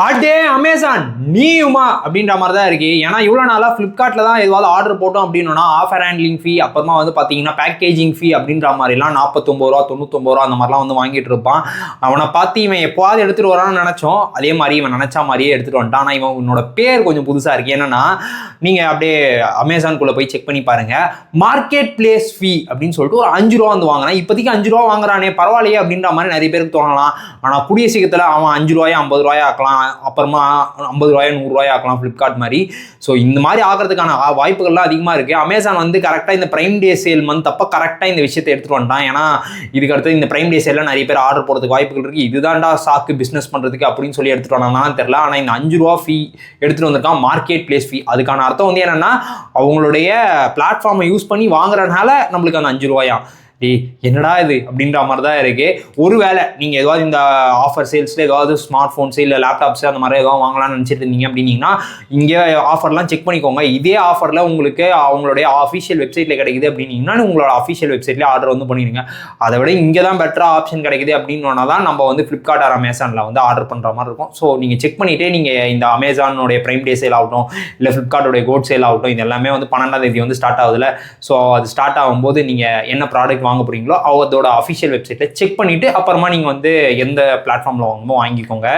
அடே அமேசான் நீயுமா அப்படின்ற மாதிரி தான் இருக்கு. ஏன்னா இவ்வளோ நாளாக ஃப்ளிப்கார்ட்டில் தான் எதுவாவது ஆர்டர் போட்டோம் அப்படின்னா ஆஃபர் ஹேண்ட்லிங் ஃபீ, அப்புறமா வந்து பார்த்தீங்கன்னா பேக்கேஜிங் ஃபீ அப்படின்ற மாதிரிலாம் 49 ரூபா 99 ரூபா அந்த மாதிரிலாம் வந்து வாங்கிட்டு இருப்பான். அவனை பார்த்து இவன் எப்போவாது எடுத்துகிட்டு வரான்னு நினச்சோம். அதே மாதிரி இவன் நினச்சா மாதிரியே எடுத்துகிட்டு வந்துட்டான். ஆனால் இவன் உன்னோட பேர் கொஞ்சம் புதுசாக இருக்குது. என்னன்னா நீங்கள் அப்படியே அமேசான்குள்ளே போய் செக் பண்ணி பாருங்கள். மார்க்கெட் பிளேஸ் ஃபீ அப்படின்னு சொல்லிட்டு ஒரு 5 ரூபா வந்து வாங்கினா, இப்போதைக்கு 5 ரூபா வாங்குறானே பரவாயில்லையே அப்படின்ற மாதிரி நிறைய பேருக்கு தோணலாம். ஆனால் கூடிய சீக்கிரத்தில் அவன் 5 ரூபாயை 50 ரூபாயா ஆக்கலாம், அப்புறமா 50 ரூபாய் 100 ரூபாய் ஆக்கலாம் ஃப்ளிப்கார்ட் மாதிரி. ஸோ இந்த மாதிரி ஆகிறதுக்கான வாய்ப்புகள்லாம் அதிகமாக இருக்குது. அமேசான் வந்து கரெக்டாக இந்த பிரைம் டே சேல் மந்த் அப்போ கரெக்டாக இந்த விஷயத்தை எடுத்துகிட்டு வந்துட்டான். ஏன்னா இதுக்கு அடுத்து இந்த பிரைம் டே சேலில் நிறைய பேர் ஆர்டர் போடுறதுக்கு வாய்ப்புகள் இருக்குது. இதுதான்டா சாக்கு பிஸ்னஸ் பண்ணுறதுக்கு அப்படின்னு சொல்லி எடுத்துகிட்டு வந்தாங்கன்னு தெரியல. ஆனால் இந்த 5 ரூபா ஃபீ எடுத்துகிட்டு வந்திருக்கான், மார்க்கெட் பிளேஸ் ஃபீ. அதுக்கான அர்த்தம் வந்து என்னென்னா அவங்களுடைய பிளாட்ஃபார்மை யூஸ் பண்ணி வாங்குறதுனால நம்மளுக்கு அந்த 5 ரூபாயா என்னடா இது அப்படின்ற மாதிரி தான் இருக்கு. ஒருவேளை நீங்கள் ஏதாவது இந்த ஆஃபர் சேல்ஸில் ஏதாவது ஸ்மார்ட் ஃபோன்ஸு இல்லை லேப்டாப்ஸு அந்த மாதிரி ஏதாவது வாங்கலாம்னு நினச்சிட்டு இருந்தீங்க அப்படின்னீங்கன்னா இங்கே ஆஃபர்லாம் செக் பண்ணிக்கோங்க. இதே ஆஃபரில் உங்களுக்கு அவங்களுடைய அஃபிஷியல் வெப்சைட்டில் கிடைக்குது அப்படின்னீங்கன்னா உங்களோட அஃபிஷியல் வெப்சைட்லேயே ஆர்டர் வந்து பண்ணிடுங்க. அதை விட இங்கே தான் பெட்டராக ஆப்ஷன் கிடைக்குது அப்படின்னா தான் நம்ம வந்து ஃப்ளிப்கார்ட் ஆர் அமேசானில் வந்து ஆர்டர் பண்ணுற மாதிரி இருக்கும். ஸோ நீங்கள் செக் பண்ணிவிட்டு நீங்கள் இந்த அமேசானுடைய பிரைம் டே சேல் ஆகட்டும் இல்லை ஃப்ளிப்கார்ட்டோடைய கோட் சேல் ஆகட்டும், இது எல்லாமே வந்து 12ஆம் தேதி வந்து ஸ்டார்ட் ஆகுதுல. ஸோ அது ஸ்டார்ட் ஆகும்போது நீங்கள் என்ன ப்ராடக்ட் வாங்க போறீங்களோ அதோட அஃபிஷியல் வெப்சைட்டை செக் பண்ணிட்டு அப்புறமா நீங்க வந்து எந்த பிளாட்ஃபார்ம்ல வாங்கணுமோ வாங்கிக்கோங்க.